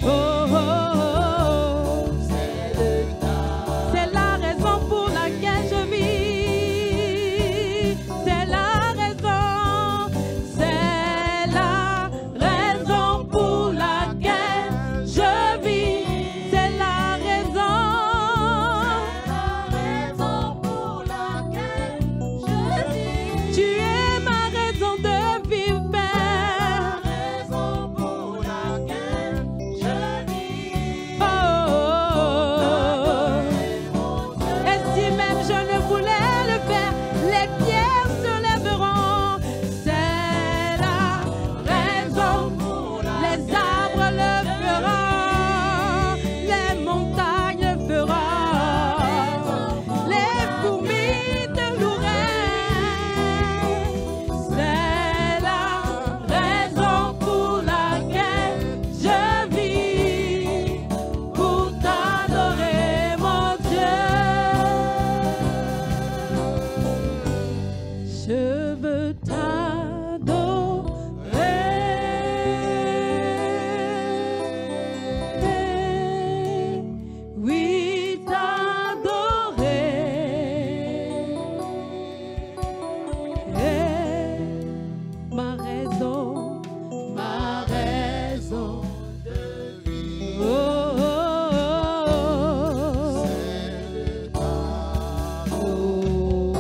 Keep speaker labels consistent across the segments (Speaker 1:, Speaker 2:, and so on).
Speaker 1: Oh, oh, oh. C'est la raison pour laquelle je vis. C'est la raison. C'est la raison pour laquelle je vis. C'est la raison. Tu es ma raison de vivre, Père. Oh, oh, oh. Et si même je ne voulais le faire, les pierres se lèveront. C'est la raison. Les arbres le feront. Les montagnes le feront. Les fourmis te loueraient. C'est la raison pour laquelle je vis, pour t'adorer, mon Dieu. Je veux t'adorer. Oui, t'adorer. Ma raison de vivre. Oh, oh, oh, oh.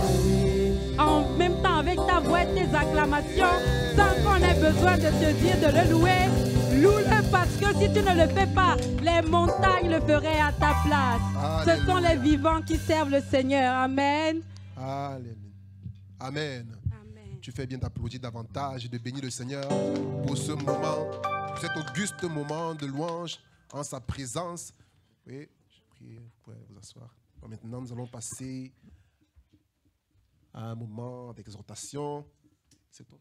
Speaker 1: En même temps, avec ta voix et tes acclamations, sans qu'on ait besoin de te dire de le louer, loue-le parce que si tu ne le fais pas, les montagnes le feraient à ta place. Ce sont les vivants qui servent le Seigneur. Amen.
Speaker 2: Alléluia. Amen.
Speaker 1: Amen.
Speaker 2: Tu fais bien d'applaudir davantage et de bénir le Seigneur pour ce moment, pour cet auguste moment de louange en sa présence. Oui, je prie, vous pouvez vous asseoir. Bon, maintenant, nous allons passer à un moment d'exhortation. C'est toi.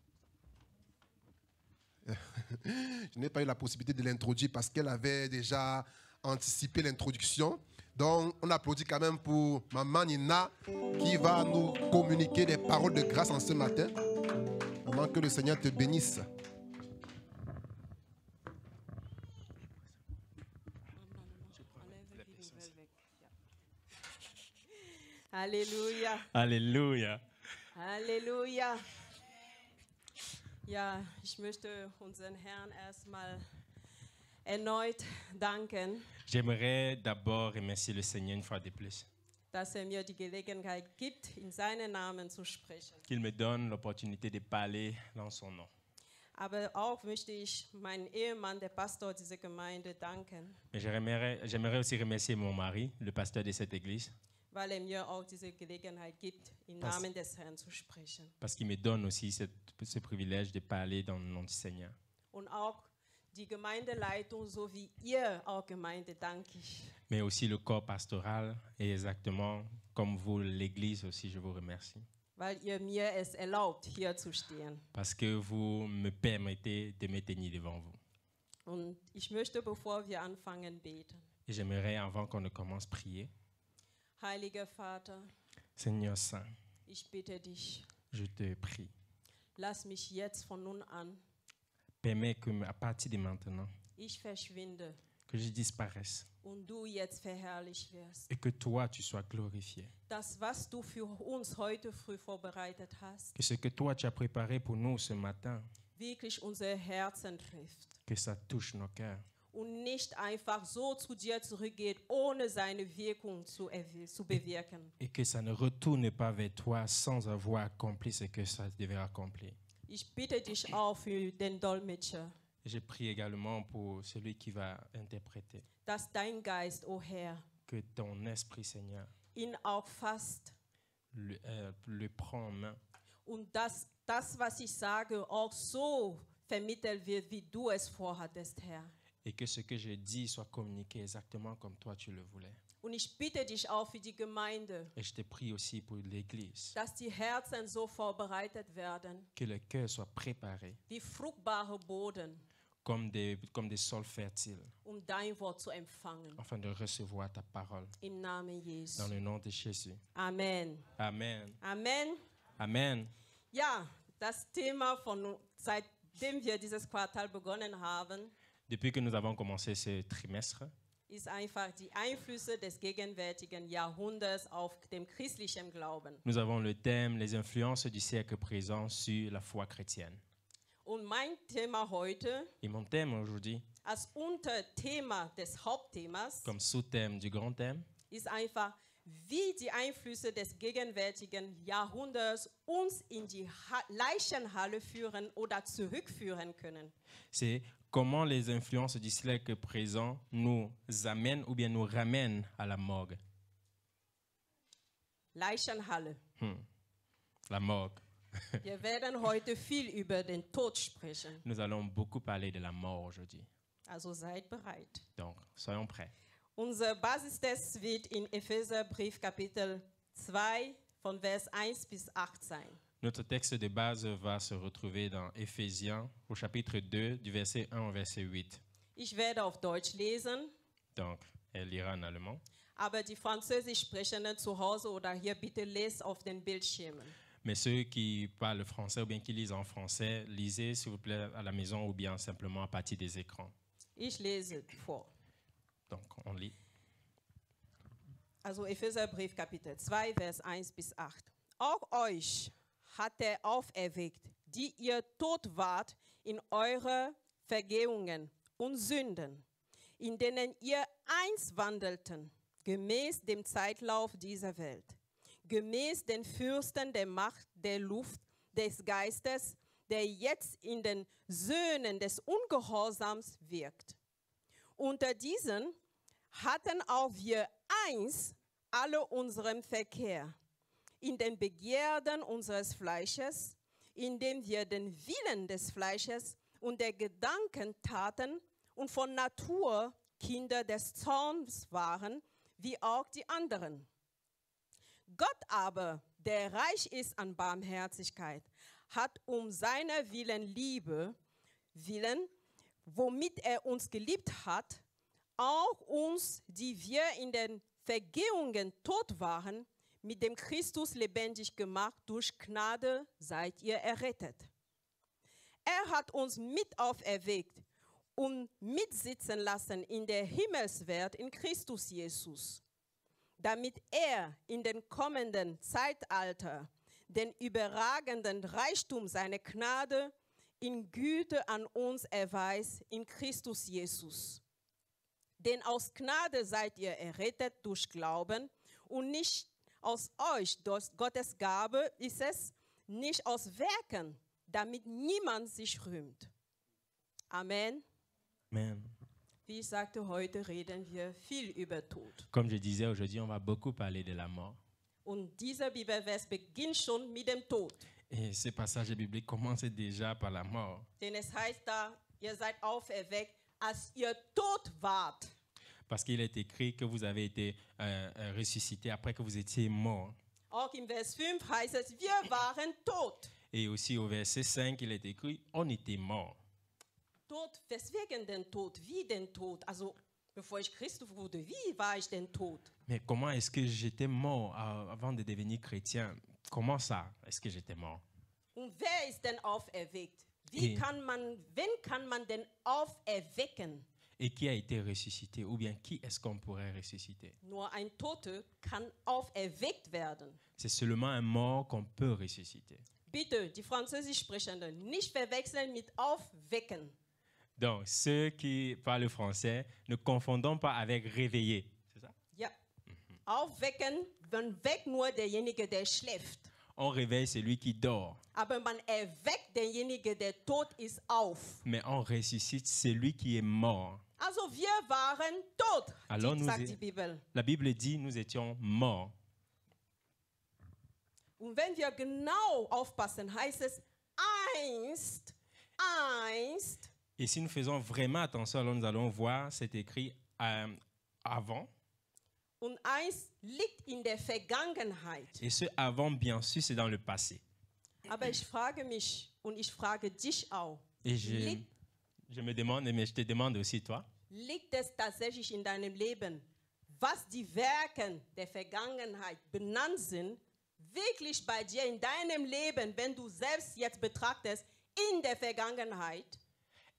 Speaker 2: Je n'ai pas eu la possibilité de l'introduire parce qu'elle avait déjà anticipé l'introduction. Donc, on applaudit quand même pour Maman Nina qui va nous communiquer des paroles de grâce en ce matin. Maman, que le Seigneur te bénisse.
Speaker 3: Halleluja.
Speaker 4: Alléluia.
Speaker 3: Halleluja. Ja, ich möchte unseren Herrn erstmal erneut danken,
Speaker 4: J'aimerais d'abord remercier le Seigneur une fois de plus,
Speaker 3: dass mir die Gelegenheit gibt, in seinen Namen zu sprechen.
Speaker 4: qu'il me donne l'opportunité de parler dans son nom.
Speaker 3: Aber auch möchte ich meinen Ehemann, der Pastor dieser Gemeinde, danken,
Speaker 4: Mais j'aimerais aussi remercier mon mari, le pasteur de cette église,
Speaker 3: weil mir auch diese Gelegenheit gibt, im
Speaker 4: Was?
Speaker 3: Namen des Herrn zu sprechen.
Speaker 4: parce qu'il me donne aussi ce privilège de parler dans le nom du Seigneur.
Speaker 3: Und auch die Gemeindeleitung sowie ihr auch Gemeinde danke ich.
Speaker 4: Mais aussi le corps pastoral, et exactement comme vous, l'église aussi, je vous remercie.
Speaker 3: Weil ihr mir es erlaubt, hier zu stehen.
Speaker 4: Parce que vous me permettez de me tenir devant vous.
Speaker 3: Und ich möchte, bevor wir anfangen, beten.
Speaker 4: Et j'aimerais, avant qu'on ne commence, prier.
Speaker 3: Heiliger Vater,
Speaker 4: Seigneur Saint,
Speaker 3: ich bitte dich,
Speaker 4: je te prie,
Speaker 3: lass mich jetzt von nun an,
Speaker 4: permets que, à partir de maintenant,
Speaker 3: ich verschwinde
Speaker 4: que je disparaisse
Speaker 3: und du jetzt verherrlicht wirst.
Speaker 4: et que toi, tu sois glorifié.
Speaker 3: Das, was du für uns heute früh vorbereitet hast,
Speaker 4: Que ce que toi, tu as préparé pour nous ce matin,
Speaker 3: wirklich unser Herzen trifft.
Speaker 4: que ça touche nos cœurs.
Speaker 3: Und nicht einfach so zu dir zurückgeht, ohne seine Wirkung zu bewirken.
Speaker 4: Et que ça ne retourne pas vers toi sans avoir accompli ce que ça devait accomplir.
Speaker 3: Ich bitte dich auch für den Dolmetscher,
Speaker 4: Et je prie également pour celui qui va interpréter.
Speaker 3: dass dein Geist, o Herr,
Speaker 4: Que ton esprit, Seigneur,
Speaker 3: ihn auch fasst
Speaker 4: le prend en main.
Speaker 3: und dass das, was ich sage, auch so vermittelt wird, wie du es vorhattest, Herr.
Speaker 4: Et que ce que je dis soit communiqué exactement comme toi tu le voulais.
Speaker 3: Und ich bitte dich auch für die Gemeinde,
Speaker 4: Et je te prie aussi pour l'Église,
Speaker 3: dass die Herzen so vorbereitet werden,
Speaker 4: que le cœur soit préparé
Speaker 3: wie fruchtbare Boden,
Speaker 4: comme des sols fertiles,
Speaker 3: dein Wort zu empfangen.
Speaker 4: afin de recevoir ta parole.
Speaker 3: Im Namen Jesu.
Speaker 4: Dans le nom de Jésus.
Speaker 3: Amen.
Speaker 4: Amen.
Speaker 3: Amen.
Speaker 4: Amen.
Speaker 3: Ja, das Thema seitdem wir dieses Quartal begonnen haben,
Speaker 4: Depuis que nous avons commencé ce trimestre,
Speaker 3: ist einfach die Einflüsse des gegenwärtigen Jahrhunderts auf dem christlichen Glauben.
Speaker 4: nous avons le thème, les influences du siècle présent sur la foi chrétienne.
Speaker 3: Und mein Thema heute,
Speaker 4: Et mon thème aujourd'hui,
Speaker 3: als Unterthema des Hauptthemas,
Speaker 4: comme sous-thème du grand thème,
Speaker 3: ist einfach, wie die Einflüsse des gegenwärtigen Jahrhunderts uns in die Leichenhalle führen oder zurückführen können.
Speaker 4: c'est comment les influences du siècle présent nous amènent ou bien nous ramènent à la morgue.
Speaker 3: Leichenhalle.
Speaker 4: La morgue.
Speaker 3: Wir werden heute viel über den Tod sprechen.
Speaker 4: Nous allons beaucoup parler de la mort aujourd'hui.
Speaker 3: Also seid bereit.
Speaker 4: Donc, soyons prêts.
Speaker 3: Unser Basistest wird in Epheserbrief Kapitel 2 von Vers 1 bis 8 sein.
Speaker 4: Notre texte de base va se retrouver dans Éphésiens au chapitre 2 du verset 1 au verset 8.
Speaker 3: Ich werde auf Deutsch lesen,
Speaker 4: Donc, elle lira en allemand.
Speaker 3: aber die Französisch Sprechenden zu Hause oder hier bitte lest auf den Bildschirmen.
Speaker 4: Mais ceux qui parlent français ou bien qui lisent en français, lisez s'il vous plaît à la maison ou bien simplement à partir des écrans.
Speaker 3: Ich lese vor.
Speaker 4: Donc, on lit.
Speaker 3: Also Epheserbrief Kapitel 2, Vers 1 bis 8. Auch euch hat er auferweckt, die ihr tot wart in eure Vergehungen und Sünden, in denen ihr einst wandelten, gemäß dem Zeitlauf dieser Welt, gemäß den Fürsten der Macht der Luft, des Geistes, der jetzt in den Söhnen des Ungehorsams wirkt. Unter diesen hatten auch wir einst alle unseren Verkehr in den Begierden unseres Fleisches, indem wir den Willen des Fleisches und der Gedanken taten und von Natur Kinder des Zorns waren, wie auch die anderen. Gott aber, der reich ist an Barmherzigkeit, hat um seiner Liebe willen, womit er uns geliebt hat, auch uns, die wir in den Vergehungen tot waren, mit dem Christus lebendig gemacht, durch Gnade seid ihr errettet. Er hat uns mit auferweckt und mitsitzen lassen in der Himmelswelt in Christus Jesus, damit er in den kommenden Zeitalter den überragenden Reichtum seiner Gnade in Güte an uns erweist in Christus Jesus. Denn aus Gnade seid ihr errettet durch Glauben und nicht aus euch, durch Gottes Gabe ist es, nicht aus Werken, damit niemand sich rühmt. Amen.
Speaker 4: Amen.
Speaker 3: Wie ich sagte, heute reden wir viel über Tod.
Speaker 4: Comme je disais, aujourd'hui, on va beaucoup parler de la mort.
Speaker 3: Und dieser Bibelvers beginnt schon mit dem Tod.
Speaker 4: Et ce passage biblique commence déjà par la mort.
Speaker 3: Denn es heißt da, ihr seid auferweckt, als ihr tot wart.
Speaker 4: Parce qu'il est écrit que vous avez été ressuscité après que vous étiez mort.
Speaker 3: Auch im Vers 5 heißt es, wir waren tot.
Speaker 4: Et aussi au verset 5, il est écrit, on était mort.
Speaker 3: Tod, weswegen denn tot? Wie denn tot? Also, bevor ich Christ wurde, wie war ich denn tot?
Speaker 4: Mais comment est-ce que j'étais mort avant de devenir chrétien? Comment ça, est-ce que j'étais mort?
Speaker 3: Und wer ist denn auferweckt?
Speaker 4: Et-
Speaker 3: Wen kann man denn auferwecken?
Speaker 4: Et qui a été ressuscité? Ou bien qui est-ce qu'on pourrait ressusciter?
Speaker 3: Nur ein Tote kann auferweckt werden.
Speaker 4: C'est seulement un mort qu'on peut ressusciter.
Speaker 3: Bitte, die Französisch Sprechenden, nicht verwechseln mit aufwecken.
Speaker 4: Donc, ceux qui parlent français, ne confondons pas avec réveiller. C'est ça?
Speaker 3: Ja. Aufwecken, man weckt nur derjenige, der schläft.
Speaker 4: On réveille celui qui dort,
Speaker 3: Aber man erweckt denjenigen, der tot ist, auf.
Speaker 4: mais on ressuscite celui qui est mort.
Speaker 3: Also wir waren tot,
Speaker 4: Alors nous
Speaker 3: sagt
Speaker 4: est-
Speaker 3: die Bibel.
Speaker 4: La Bible dit, nous étions morts.
Speaker 3: Und wenn wir genau aufpassen, heißt es einst,
Speaker 4: Et si nous faisons vraiment attention, alors nous allons voir, c'est écrit avant.
Speaker 3: und einst liegt in der Vergangenheit.
Speaker 4: Et ce avant, bien sûr, c'est dans le passé.
Speaker 3: Aber ich frage mich und ich frage dich auch,
Speaker 4: Et je me demande, mais je te demande aussi, toi,
Speaker 3: liegt es tatsächlich in deinem Leben, was die Werke der Vergangenheit benannt sind, wirklich bei dir in deinem Leben, wenn du selbst jetzt betrachtest, in der Vergangenheit?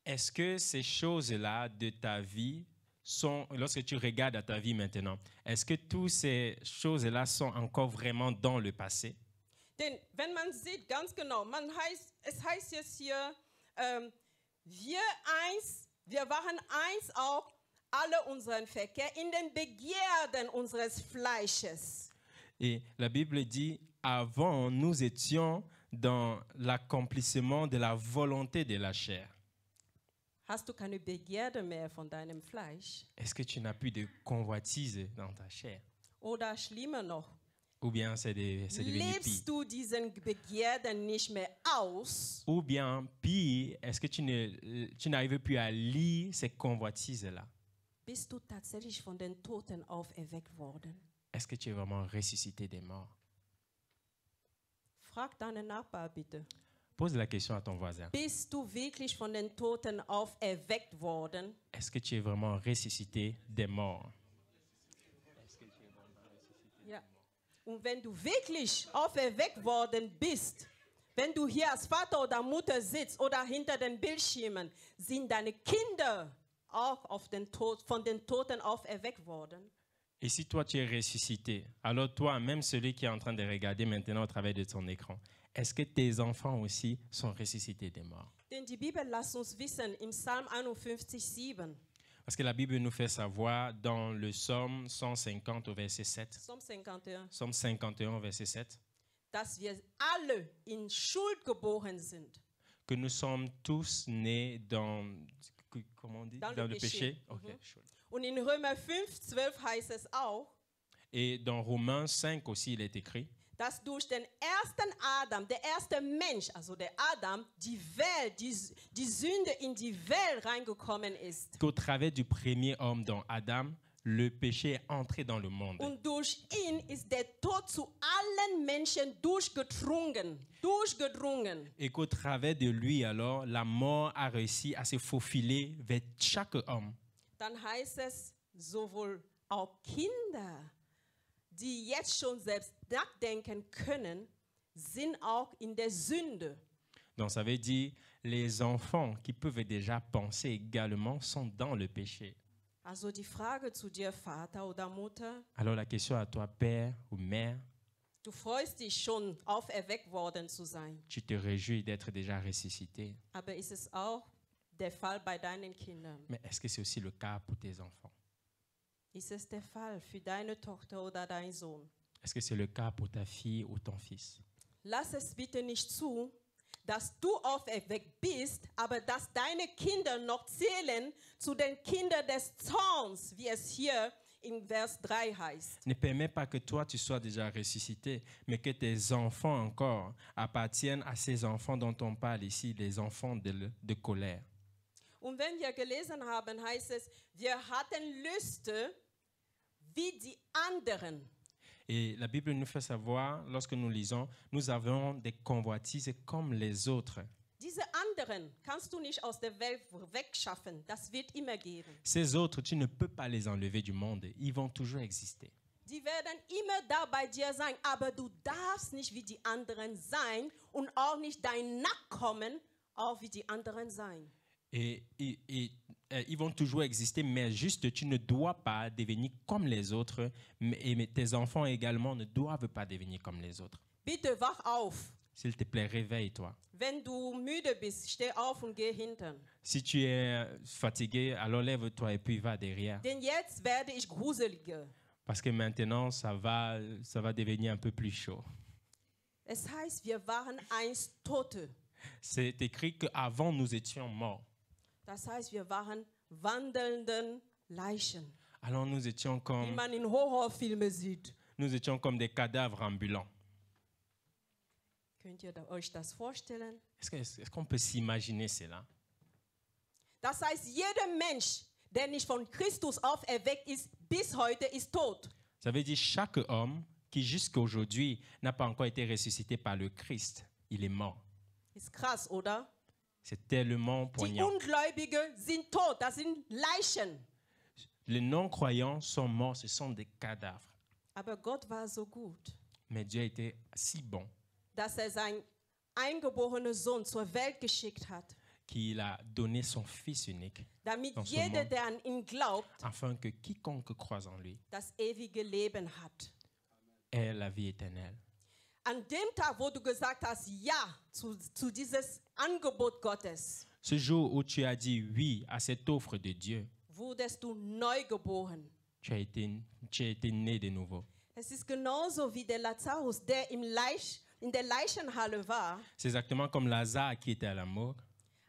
Speaker 4: Est-ce que ces choses-là de ta vie sont, lorsque tu regardes à ta vie maintenant, est-ce que toutes ces choses-là sont encore vraiment dans le passé?
Speaker 3: Denn wenn man sieht, ganz genau, es heißt jetzt hier, wir waren eins auch, alle unseren Verkehr in den Begierden unseres Fleisches.
Speaker 4: Et la Bible dit, avant, nous étions dans l'accomplissement de la volonté de la chair.
Speaker 3: Hast du keine Begierde mehr von deinem Fleisch?
Speaker 4: Est-ce que tu n'as plus de convoitise dans ta chair?
Speaker 3: Oder schlimmer noch,
Speaker 4: Ou bien c'est devenu pire?
Speaker 3: lebst du diesen Begierden nicht mehr aus?
Speaker 4: Ou bien pire, est-ce que tu n'arrives plus à lire ces convoitises-là?
Speaker 3: Bist du tatsächlich von den Toten auferweckt worden?
Speaker 4: Est-ce que tu es vraiment ressuscité des morts?
Speaker 3: Frag deinen Nachbar bitte.
Speaker 4: Pose la question à ton voisin.
Speaker 3: Bist du wirklich von den Toten auferweckt worden?
Speaker 4: Est-ce que tu es vraiment ressuscité des morts?
Speaker 3: Ja. Und wenn du wirklich auferweckt worden bist, wenn du hier als Vater oder Mutter sitzt oder hinter den Bildschirmen, sind deine Kinder auch von den Toten auferweckt worden?
Speaker 4: Et si toi tu es ressuscité, alors toi, même celui qui est en train de regarder maintenant au travers de ton écran, est-ce que tes enfants aussi sont ressuscités des morts?
Speaker 3: Denn die Bibel lässt uns wissen im Psalm 51,7.
Speaker 4: Parce que la Bible nous fait savoir dans le psaume 150 au verset 7,
Speaker 3: Psalm 51,
Speaker 4: psaume 51 au verset 7,
Speaker 3: dass wir alle in Schuld geboren sind.
Speaker 4: que nous sommes tous nés dans, comment on dit?
Speaker 3: Dans
Speaker 4: Dans
Speaker 3: le
Speaker 4: le
Speaker 3: péché.
Speaker 4: péché. Ok, Schuld.
Speaker 3: Und in Römer 5,12 heißt es auch,
Speaker 4: Et dans Romains 5 aussi, il est écrit
Speaker 3: dass durch den ersten Adam, der erste Mensch, also der Adam, die Welt, die Sünde in die Welt reingekommen ist.
Speaker 4: qu'au travers du premier homme, dans Adam, le péché est entré dans le monde.
Speaker 3: Und durch ihn ist der Tod zu allen Menschen durchgedrungen.
Speaker 4: Et qu'au travers de lui, alors, la mort a réussi à se faufiler vers chaque homme.
Speaker 3: Dann heißt es, sowohl auch Kinder, die jetzt schon selbst nachdenken können, sind auch in der Sünde.
Speaker 4: Donc ça veut dire, les enfants qui peuvent déjà penser également sont dans le péché.
Speaker 3: Also die Frage zu dir, Vater oder Mutter,
Speaker 4: Alors la question à toi, père ou mère,
Speaker 3: du freust dich schon, auferweckt worden zu sein.
Speaker 4: tu te réjouis d'être déjà ressuscité.
Speaker 3: Aber ist es auch der Fall bei deinen Kindern?
Speaker 4: Mais est-ce que c'est aussi le cas pour tes enfants?
Speaker 3: Ist es der Fall für deine Tochter oder deinen Sohn?
Speaker 4: Est-ce que c'est le cas pour ta fille ou ton fils?
Speaker 3: Lass es bitte nicht zu, dass du auferweckt bist, aber dass deine Kinder noch zählen zu den Kindern des Zorns, wie es hier in Vers 3 heißt.
Speaker 4: Ne permets pas que toi tu sois déjà ressuscité, mais que tes enfants encore appartiennent à ces enfants dont on parle ici, les enfants de colère.
Speaker 3: Und wenn wir gelesen haben, heißt es, wir hatten Lüste wie die anderen.
Speaker 4: Et la Bible nous fait savoir, lorsque nous lisons, nous avons des convoitises comme les autres.
Speaker 3: Diese anderen kannst du nicht aus der Welt wegschaffen. Das wird immer geben.
Speaker 4: Ces autres, tu ne peux pas les enlever du monde. Ils vont toujours exister.
Speaker 3: Die werden immer da bei dir sein, aber du darfst nicht wie die anderen sein und auch nicht dein Nachkommen auch wie die anderen sein.
Speaker 4: Et ils vont toujours exister, mais juste tu ne dois pas devenir comme les autres, et tes enfants également ne doivent pas devenir comme les autres.
Speaker 3: Bitte wach auf.
Speaker 4: S'il te plaît, réveille-toi.
Speaker 3: Wenn du müde bist, steh auf und geh hinten.
Speaker 4: Si tu es fatigué, alors lève-toi et puis va derrière.
Speaker 3: Denn jetzt werde ich gruseliger.
Speaker 4: Parce que maintenant, ça va devenir un peu plus chaud.
Speaker 3: Es heißt, wir waren einst Tote.
Speaker 4: C'est écrit qu'avant, nous étions morts.
Speaker 3: Das heißt, wir waren wandelnden Leichen,
Speaker 4: Alors nous étions
Speaker 3: wie man in Horrorfilmen sieht.
Speaker 4: comme des cadavres ambulants.
Speaker 3: Könnt ihr euch das vorstellen?
Speaker 4: Est-ce qu'on peut s'imaginer cela?
Speaker 3: Das heißt, jeder Mensch, der nicht von Christus auferweckt ist, bis heute ist tot.
Speaker 4: Ça veut dire chaque homme qui jusqu'à aujourd'hui n'a pas encore été ressuscité par le Christ, il est mort.
Speaker 3: Ist krass, oder?
Speaker 4: C'est tellement
Speaker 3: Die
Speaker 4: poignant.
Speaker 3: Ungläubigen sind tot, das sind Leichen.
Speaker 4: Les non-croyants sont morts, ce sont des cadavres.
Speaker 3: Aber Gott war so gut,
Speaker 4: Mais Dieu a été si bon.
Speaker 3: dass seinen eingeborenen Sohn zur Welt geschickt hat.
Speaker 4: qu'il a donné son Fils unique,
Speaker 3: damit
Speaker 4: Dans ce
Speaker 3: jeder,
Speaker 4: monde.
Speaker 3: der an ihn glaubt,
Speaker 4: afin que quiconque croise en lui
Speaker 3: das ewige Leben hat.
Speaker 4: ait la vie éternelle.
Speaker 3: An dem Tag, wo du gesagt hast, ja zu dieses Angebot Gottes,
Speaker 4: Ce jour où tu as dit oui à cette offre de Dieu,
Speaker 3: wurdest du neu geboren.
Speaker 4: tu as été né de nouveau.
Speaker 3: Es ist genauso wie der Lazarus, der in der Leichenhalle war.
Speaker 4: C'est exactement comme Lazare qui était à la morgue.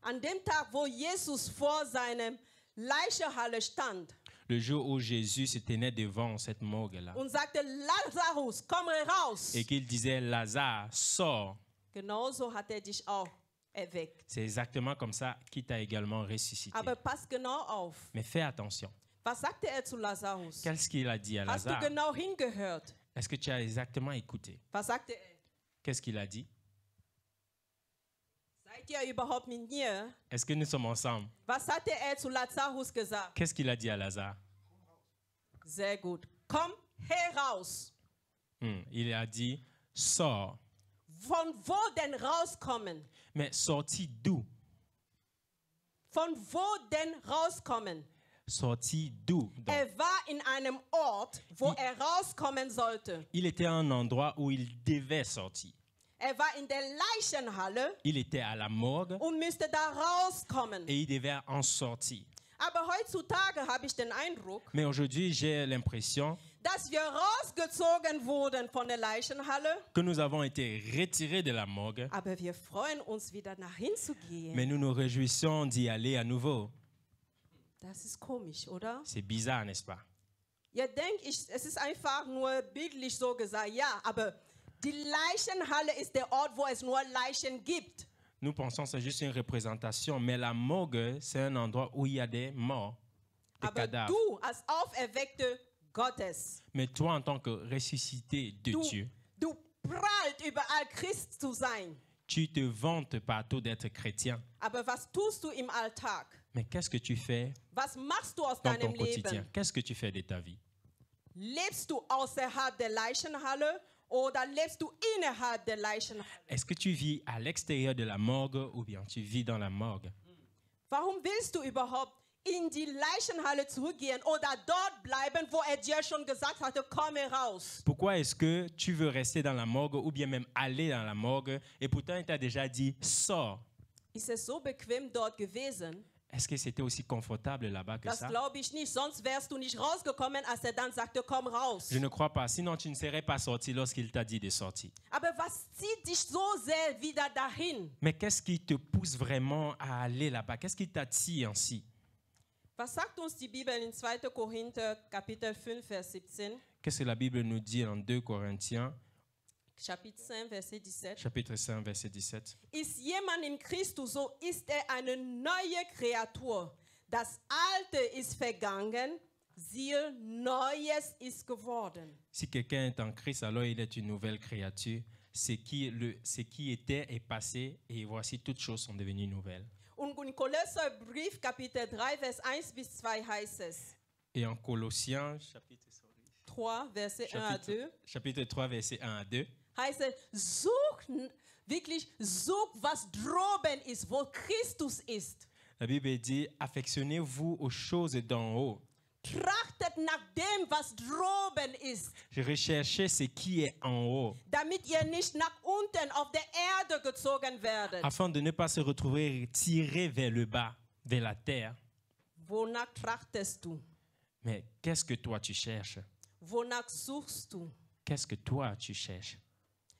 Speaker 3: An dem Tag, wo Jesus vor seinem Leichenhalle stand
Speaker 4: Le jour où Jésus se tenait devant cette morgue-là
Speaker 3: und sagte, Lazarus, komm raus.
Speaker 4: et qu'il disait, Lazare, sors.
Speaker 3: Genauso hat er dich auch erweckt.
Speaker 4: C'est exactement comme ça qu'il t'a également ressuscité.
Speaker 3: Aber pass genau auf.
Speaker 4: Mais fais attention.
Speaker 3: Was sagte er zu Lazarus?
Speaker 4: Qu'est-ce qu'il a dit à
Speaker 3: Hast du
Speaker 4: Lazare?
Speaker 3: genau hingehört?
Speaker 4: Est-ce que tu as exactement écouté?
Speaker 3: Was sagte er?
Speaker 4: Qu'est-ce qu'il a dit?
Speaker 3: Seid ihr überhaupt mit mir?
Speaker 4: Est-ce que nous sommes ensemble?
Speaker 3: Was hatte er zu Lazarus gesagt?
Speaker 4: Qu'est-ce qu'il a dit à Lazare?
Speaker 3: Sehr gut. Komm heraus.
Speaker 4: Il a dit, sors.
Speaker 3: Von wo denn rauskommen?
Speaker 4: Mais sorti d'où?
Speaker 3: Von wo denn rauskommen?
Speaker 4: Sorti d'où? Donc,
Speaker 3: Er war in einem Ort, wo er rauskommen sollte.
Speaker 4: il était à un endroit où il devait sortir.
Speaker 3: Er war in der Leichenhalle
Speaker 4: Il était à la morgue
Speaker 3: und müsste da rauskommen.
Speaker 4: et il devait en sortir.
Speaker 3: Aber heutzutage habe ich den Eindruck,
Speaker 4: Mais aujourd'hui, j'ai l'impression
Speaker 3: dass wir rausgezogen wurden von der Leichenhalle,
Speaker 4: que nous avons été retirés de la morgue,
Speaker 3: aber wir freuen uns wieder dahin zu gehen.
Speaker 4: mais nous nous réjouissons d'y aller à nouveau.
Speaker 3: Das ist komisch, oder?
Speaker 4: C'est bizarre, n'est-ce pas?
Speaker 3: Ihr denkt, es ist einfach nur bildlich so gesagt, ja, aber die Leichenhalle ist der Ort, wo es nur Leichen gibt.
Speaker 4: Nous pensons que c'est juste une représentation, mais la morgue, c'est un endroit où il y a des morts, des
Speaker 3: Aber
Speaker 4: cadavres.
Speaker 3: du als Auferweckte Gottes,
Speaker 4: Mais toi, en tant que ressuscité de Dieu,
Speaker 3: du prallt überall Christ zu sein.
Speaker 4: tu te vantes partout d'être chrétien.
Speaker 3: Aber was tust du im Alltag?
Speaker 4: Mais qu'est-ce que tu fais
Speaker 3: Was machst du aus
Speaker 4: dans ton
Speaker 3: deinem
Speaker 4: quotidien?
Speaker 3: Leben?
Speaker 4: Qu'est-ce que tu fais de ta vie?
Speaker 3: Lebst du außerhalb der Leichenhalle oder lebst du innerhalb der Leichenhalle?
Speaker 4: Est-ce que tu vis à l'extérieur de la morgue ou bien tu vis dans la morgue?
Speaker 3: Warum willst du überhaupt in die Leichenhalle zurückgehen oder dort bleiben, wo er dir schon gesagt hatte, komm raus?
Speaker 4: Pourquoi est-ce que tu veux rester dans la morgue ou bien même aller dans la morgue et pourtant il t'a déjà dit sors?
Speaker 3: Ist es so bequem dort gewesen?
Speaker 4: Est-ce que c'était aussi confortable là-bas que
Speaker 3: Das
Speaker 4: ça?
Speaker 3: glaube ich nicht, sonst wärst du nicht rausgekommen, als er dann sagte, komm raus.
Speaker 4: Je ne crois pas, sinon tu ne serais pas sorti lorsqu'il t'a dit de sortir.
Speaker 3: Aber was zieht dich so sehr wieder dahin?
Speaker 4: Mais qu'est-ce qui te pousse vraiment à aller là-bas? Qu'est-ce qui t'attire ainsi?
Speaker 3: Was sagt uns die Bibel in 2. Korinther Kapitel 5, Vers 17?
Speaker 4: Qu'est-ce que la Bible nous dit en 2 Corinthiens,
Speaker 3: Chapitre 5, Verset 17.
Speaker 4: chapitre 5, verset 17?
Speaker 3: Ist jemand in Christus, so ist er eine neue Kreatur. Das Alte ist vergangen, siehe, Neues ist geworden.
Speaker 4: Si quelqu'un est en Christ, alors il est une nouvelle créature. Ce qui était est passé et voici toutes choses sont devenues nouvelles.
Speaker 3: Und in Kolosserbrief, Kapitel 3, Vers 1 bis 2 heißt es.
Speaker 4: Et en Colossiens,
Speaker 3: 3, Verset 1 à 2.
Speaker 4: chapitre 3, verset 1 à 2,
Speaker 3: Heißt es, such, was droben ist, wo Christus ist.
Speaker 4: la Bible dit, affectionnez-vous aux choses d'en haut.
Speaker 3: Trachtet nach dem, was droben ist,
Speaker 4: Recherchez ce qui est en haut,
Speaker 3: damit ihr nicht nach unten auf der Erde gezogen werdet.
Speaker 4: afin de ne pas se retrouver tiré vers le bas, vers la terre.
Speaker 3: Wonach trachtest du?
Speaker 4: Mais qu'est-ce que toi tu cherches?
Speaker 3: Wonach suchst du?
Speaker 4: Qu'est-ce que toi tu cherches?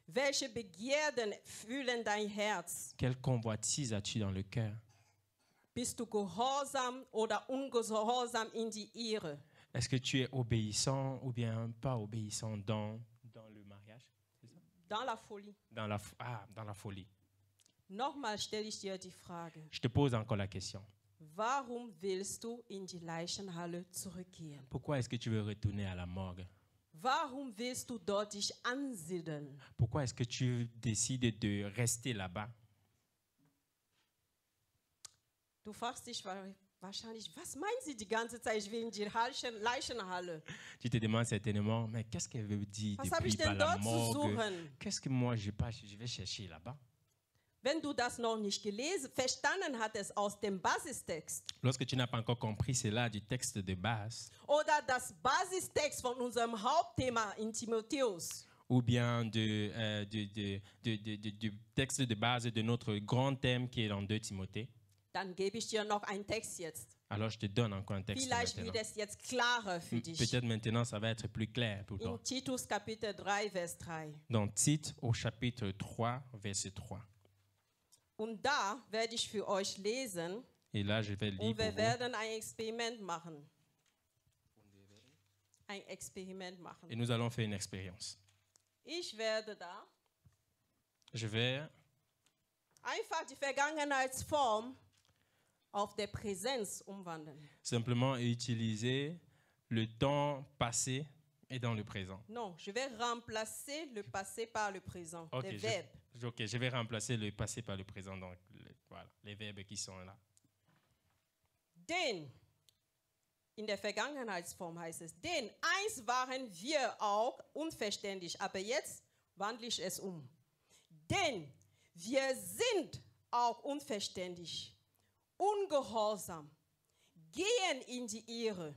Speaker 3: Welche Begierden fühlen dein Herz?
Speaker 4: Quelle convoitise as-tu dans le cœur?
Speaker 3: Bist du gehorsam oder ungehorsam in die Ehre?
Speaker 4: Est-ce que tu es obéissant ou bien pas obéissant dans le mariage? C'est ça?
Speaker 3: Dans la folie.
Speaker 4: Dans la folie.
Speaker 3: Nochmal stelle ich dir die Frage.
Speaker 4: Je te pose encore la question.
Speaker 3: Warum willst du in die Leichenhalle zurückgehen?
Speaker 4: Pourquoi est-ce que tu veux retourner à la morgue?
Speaker 3: Warum willst du dort dich ansiedeln?
Speaker 4: Pourquoi est-ce que tu décides de rester là-bas?
Speaker 3: Du fragst dich wahrscheinlich, was meinen sie die ganze Zeit, ich will in die Leichenhalle?
Speaker 4: Tu te demandes certainement, mais qu'est-ce qu'elle veut dire
Speaker 3: Was habe
Speaker 4: depuis
Speaker 3: ich
Speaker 4: par
Speaker 3: denn
Speaker 4: la
Speaker 3: dort zu
Speaker 4: morgue?
Speaker 3: suchen?
Speaker 4: Qu'est-ce que moi je vais chercher là-bas?
Speaker 3: Wenn du das noch nicht verstanden hattest aus dem Basistext
Speaker 4: Lorsque tu n'as pas encore compris cela du texte de base,
Speaker 3: oder das Basistext von unserem Hauptthema in Timotheus,
Speaker 4: ou bien du texte de base de notre grand thème qui est dans 2 Timothée,
Speaker 3: dann gebe ich dir noch einen Text jetzt.
Speaker 4: alors je te donne encore un texte
Speaker 3: Vielleicht
Speaker 4: maintenant.
Speaker 3: wird es jetzt klarer für dich.
Speaker 4: Peut-être maintenant ça va être plus clair pour toi.
Speaker 3: In Titus Kapitel 3, Vers 3.
Speaker 4: Dans Tite au chapitre 3, verset 3.
Speaker 3: Und da werde ich für euch lesen
Speaker 4: Et là, je vais lire
Speaker 3: und
Speaker 4: pour
Speaker 3: wir
Speaker 4: vous.
Speaker 3: werden ein Experiment machen. Ein Experiment machen.
Speaker 4: Et nous allons faire une expérience.
Speaker 3: Ich werde da
Speaker 4: Je vais
Speaker 3: einfach die Vergangenheitsform auf der Präsenz umwandeln.
Speaker 4: simplement utiliser le temps passé et dans le présent.
Speaker 3: Non, je vais remplacer le passé par le présent,
Speaker 4: Ok,
Speaker 3: les verbes.
Speaker 4: Je vais remplacer le passé par le présent, donc voilà, les verbes qui sont là.
Speaker 3: Denn, in der Vergangenheitsform heißt es, denn einst waren wir auch unverständig, aber jetzt wandle ich es um. Denn wir sind auch unverständig, ungehorsam, gehen in die Irre,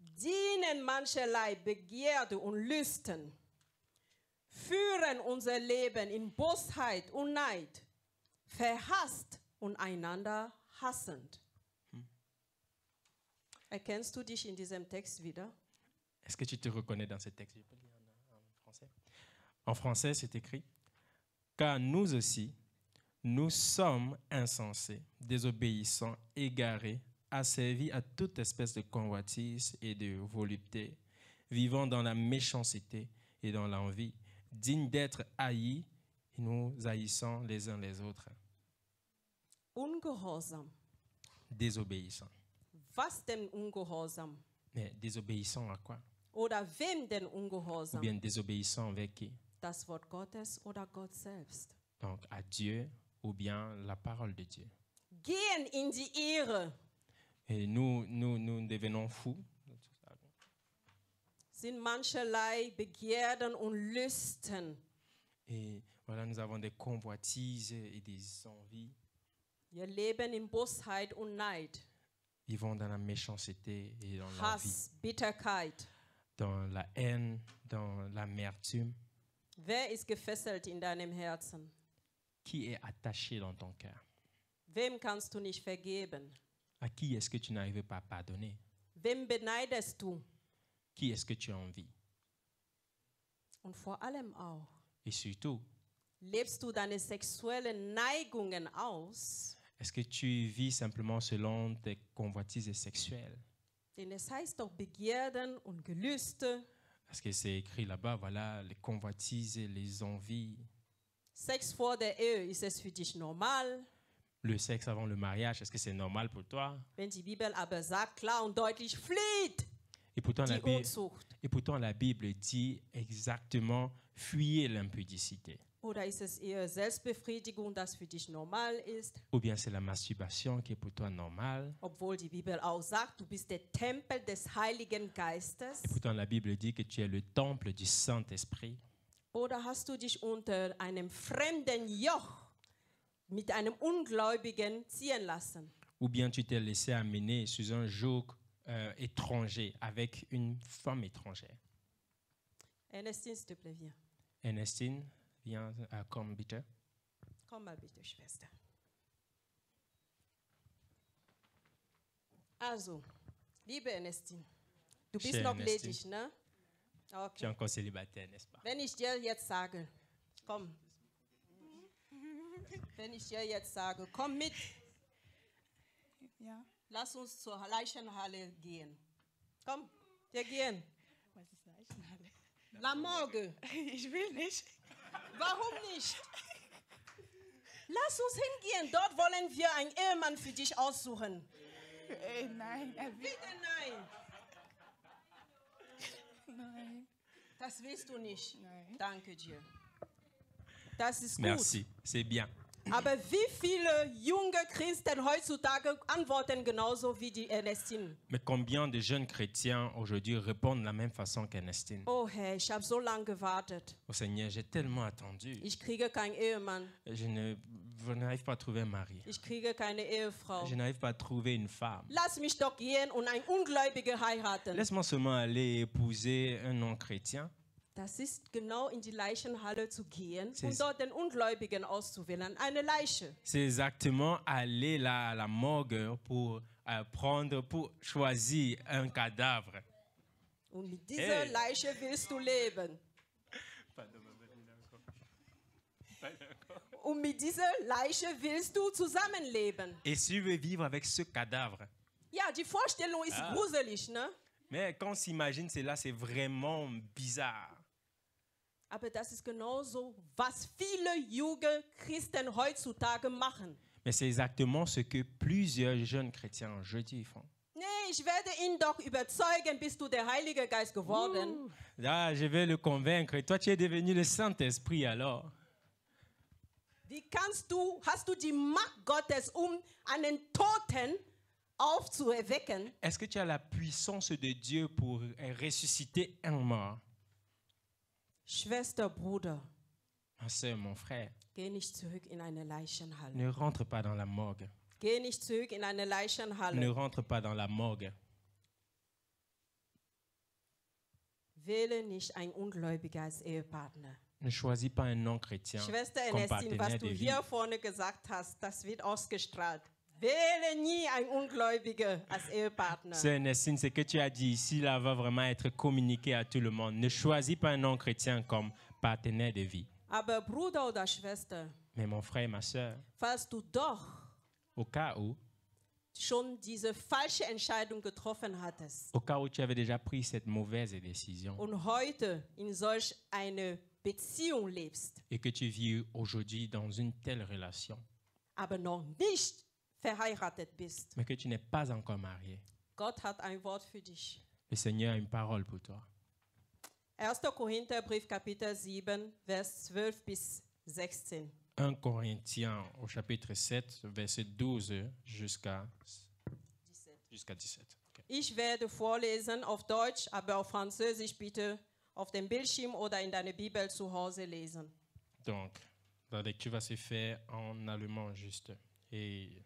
Speaker 3: dienen mancherlei Begierde und Lüsten, führen unser Leben in Bosheit und Neid, verhasst und einander hassend. Erkennst du dich in diesem Text wieder?
Speaker 4: Est-ce que tu te reconnais dans ce texte? Je peux lire en français. En français, c'est écrit: car nous aussi, nous sommes insensés, désobéissants, égarés, asservis à toute espèce de convoitise et de volupté, vivant dans la méchanceté et dans l'envie, dignes d'être haïs, et nous haïssons les uns les autres.
Speaker 3: Ungehorsam.
Speaker 4: Désobéissants.
Speaker 3: Was denn ungehorsam?
Speaker 4: Mais désobéissants à quoi?
Speaker 3: Oder wem denn
Speaker 4: Ou
Speaker 3: ungehorsam?
Speaker 4: bien désobéissants avec qui?
Speaker 3: Das Wort Gottes oder Gott selbst?
Speaker 4: Donc à Dieu ou bien la parole de Dieu.
Speaker 3: Gehen in die Irre.
Speaker 4: Et nous devenons fous.
Speaker 3: Sind mancherlei Begierden und Lüsten.
Speaker 4: Et voilà, nous avons des convoitises et des envies.
Speaker 3: Wir leben in Bosheit und Neid,
Speaker 4: Ils vont dans la méchanceté et dans l'envie,
Speaker 3: Hass, Bitterkeit.
Speaker 4: dans la haine, dans l'amertume.
Speaker 3: Wer ist gefesselt in deinem Herzen?
Speaker 4: Qui est attaché dans ton cœur?
Speaker 3: Wem kannst du nicht vergeben?
Speaker 4: À qui est-ce que tu n'arrives pas à pardonner?
Speaker 3: Wem beneidest du?
Speaker 4: Qui est-ce que tu envies?
Speaker 3: Und vor allem auch,
Speaker 4: Et surtout,
Speaker 3: lebst du deine sexuellen Neigungen aus?
Speaker 4: est-ce que tu vis simplement selon tes convoitises sexuelles?
Speaker 3: Denn es heißt doch Begierden und Gelüste,
Speaker 4: Parce que c'est écrit là-bas, voilà, les convoitises, les envies,
Speaker 3: Sex vor der Ehe, ist es für dich normal?
Speaker 4: le sexe avant le mariage, est-ce que c'est normal pour toi?
Speaker 3: Wenn die Bibel aber sagt, klar und deutlich, flieht
Speaker 4: Et pourtant,
Speaker 3: die Unzucht.
Speaker 4: la Bible dit exactement, fuyez l'impudicité.
Speaker 3: Oder ist es eher Selbstbefriedigung, das für dich normal ist?
Speaker 4: Ou bien c'est la masturbation qui est pour toi normale.
Speaker 3: Obwohl die Bibel auch sagt, du bist der Tempel des Heiligen Geistes.
Speaker 4: Et pourtant la Bible dit que tu es le temple du Saint-Esprit.
Speaker 3: Oder hast du dich unter einem fremden Joch mit einem Ungläubigen ziehen lassen?
Speaker 4: Ou bien tu t'es laissé amener sous un joug étranger avec une femme étrangère.
Speaker 3: Ernestine, s'il te plaît, viens.
Speaker 4: Ernestine, viens comme bitte.
Speaker 3: Komm mal bitte, Schwester. Also, liebe Ernestine, du bist
Speaker 4: Chère
Speaker 3: noch
Speaker 4: Ernestine.
Speaker 3: ledig, ne?
Speaker 4: Tu es
Speaker 3: Okay.
Speaker 4: encore célibataire, n'est-ce pas?
Speaker 3: Wenn ich dir jetzt sage, komm. Wenn ich dir jetzt sage, komm mit,
Speaker 5: Ja,
Speaker 3: lass uns zur Leichenhalle gehen. Komm, wir gehen.
Speaker 5: was ist Leichenhalle?
Speaker 3: La Morgue.
Speaker 5: Ich will nicht.
Speaker 3: Warum nicht? Lass uns hingehen. Dort wollen wir einen Ehemann für dich aussuchen.
Speaker 5: Nein, er will.
Speaker 3: Bitte nein.
Speaker 5: Nein.
Speaker 3: Das willst du nicht.
Speaker 5: Nein.
Speaker 3: Danke dir. Das ist gut.
Speaker 4: Merci, c'est bien.
Speaker 3: Aber wie viele junge Christen heutzutage antworten genauso wie die Ernestine?
Speaker 4: Mais combien de jeunes chrétiens aujourd'hui répondent de la même façon qu'Ernestine?
Speaker 3: Oh Herr, ich habe so lange gewartet.
Speaker 4: Oh Seigneur, j'ai tellement attendu.
Speaker 3: Ich kriege keinen Ehemann.
Speaker 4: Je ne n'arrive pas à trouver un mari.
Speaker 3: Ich kriege keine Ehefrau.
Speaker 4: Je n'arrive pas à trouver une femme.
Speaker 3: Lass mich doch gehen und einen Ungläubigen heiraten.
Speaker 4: Laisse-moi seulement aller épouser un non-chrétien.
Speaker 3: Das ist genau in die Leichenhalle zu gehen
Speaker 4: C'est-
Speaker 3: und dort den Ungläubigen auszuwählen. Eine Leiche.
Speaker 4: C'est exactement aller là à la morgue pour pour choisir un cadavre.
Speaker 3: Und mit dieser
Speaker 4: Hey.
Speaker 3: Leiche willst du leben. Und mit dieser Leiche willst du zusammenleben.
Speaker 4: Et si tu veux vivre avec ce cadavre,
Speaker 3: Ja, die Vorstellung ist gruselig, ne?
Speaker 4: mais quand on s'imagine cela, c'est vraiment bizarre.
Speaker 3: Aber das ist genauso, was viele junge Christen heutzutage machen.
Speaker 4: Mais c'est exactement ce que plusieurs jeunes chrétiens aujourd'hui font.
Speaker 3: Nee, ich werde ihn doch überzeugen, bist du der Heilige Geist geworden.
Speaker 4: Là, je vais le convaincre. Toi, tu es devenu le Saint-Esprit alors.
Speaker 3: Wie hast du die Macht Gottes, um einen Toten aufzuerwecken?
Speaker 4: Est-ce que tu as la puissance de Dieu pour ressusciter un mort?
Speaker 3: Schwester, Bruder,
Speaker 4: Ma soeur, mon frère,
Speaker 3: geh nicht zurück in eine Leichenhalle.
Speaker 4: ne rentre pas dans la morgue.
Speaker 3: Geh nicht zurück in eine
Speaker 4: Ne
Speaker 3: Leichenhalle.
Speaker 4: rentre pas dans la morgue.
Speaker 3: Wähle nicht ein Ungläubiger als Ehepartner.
Speaker 4: Ne choisis pas un non-chrétien
Speaker 3: Schwester
Speaker 4: comme
Speaker 3: Ernestine, was
Speaker 4: partenaire
Speaker 3: du
Speaker 4: de vie.
Speaker 3: hier vorne gesagt hast, das wird ausgestrahlt. Wähle nie ein Ungläubiger als Ehepartner.
Speaker 4: C'est Ernestine, ce que tu as dit ici, là, va vraiment être communiqué à tout le monde. Ne choisis pas un non-chrétien comme partenaire de vie.
Speaker 3: Aber Bruder oder Schwester,
Speaker 4: Mais mon frère et ma soeur,
Speaker 3: falls du doch
Speaker 4: au cas où
Speaker 3: schon diese falsche Entscheidung getroffen hattest
Speaker 4: tu avais déjà pris cette mauvaise décision
Speaker 3: und heute in solch eine Beziehung lebst,
Speaker 4: et que tu vis aujourd'hui dans une telle relation,
Speaker 3: aber noch nicht verheiratet bist,
Speaker 4: mais que tu n'es pas encore marié,
Speaker 3: Gott hat ein Wort für dich.
Speaker 4: le Seigneur a une parole pour toi.
Speaker 3: 1. Korintherbrief, Kapitel 7, Vers 12 bis 16.
Speaker 4: 1 Corinthiens au chapitre 7, verset 12 jusqu'à 17. Ok.
Speaker 3: Ich werde vorlesen auf Deutsch, aber auf Französisch bitte auf dem Bildschirm oder in deiner Bibel zu Hause lesen.
Speaker 4: Donc, la lecture va se faire en allemand juste. Et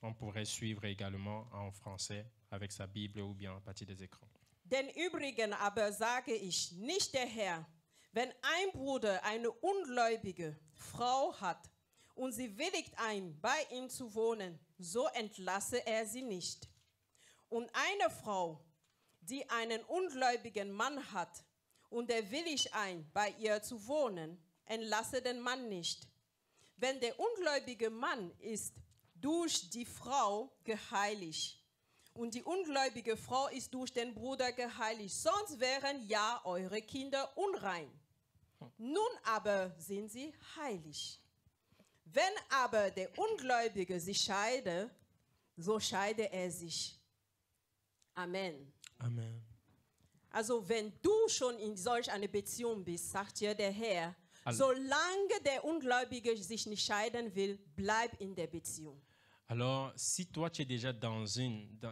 Speaker 4: on pourrait suivre également en français avec sa Bible ou bien à partir des écrans.
Speaker 3: Denn übrigen aber sage ich, nicht der Herr, wenn ein Bruder eine ungläubige Frau hat und sie willigt ein, bei ihm zu wohnen, so entlasse er sie nicht. Und eine Frau, die einen ungläubigen Mann hat und er willigt ein, bei ihr zu wohnen, entlasse den Mann nicht. Wenn der ungläubige Mann ist durch die Frau geheiligt und die ungläubige Frau ist durch den Bruder geheiligt, sonst wären ja eure Kinder unrein. Nun aber sind sie heilig. Wenn aber der Ungläubige sich scheide, so scheide er sich. Amen.
Speaker 4: Amen.
Speaker 3: Also wenn du schon in solch einer Beziehung bist, sagt dir der Herr, solange der Ungläubige sich nicht scheiden will, bleib in der Beziehung.
Speaker 4: Alors, si toi, tu es déjà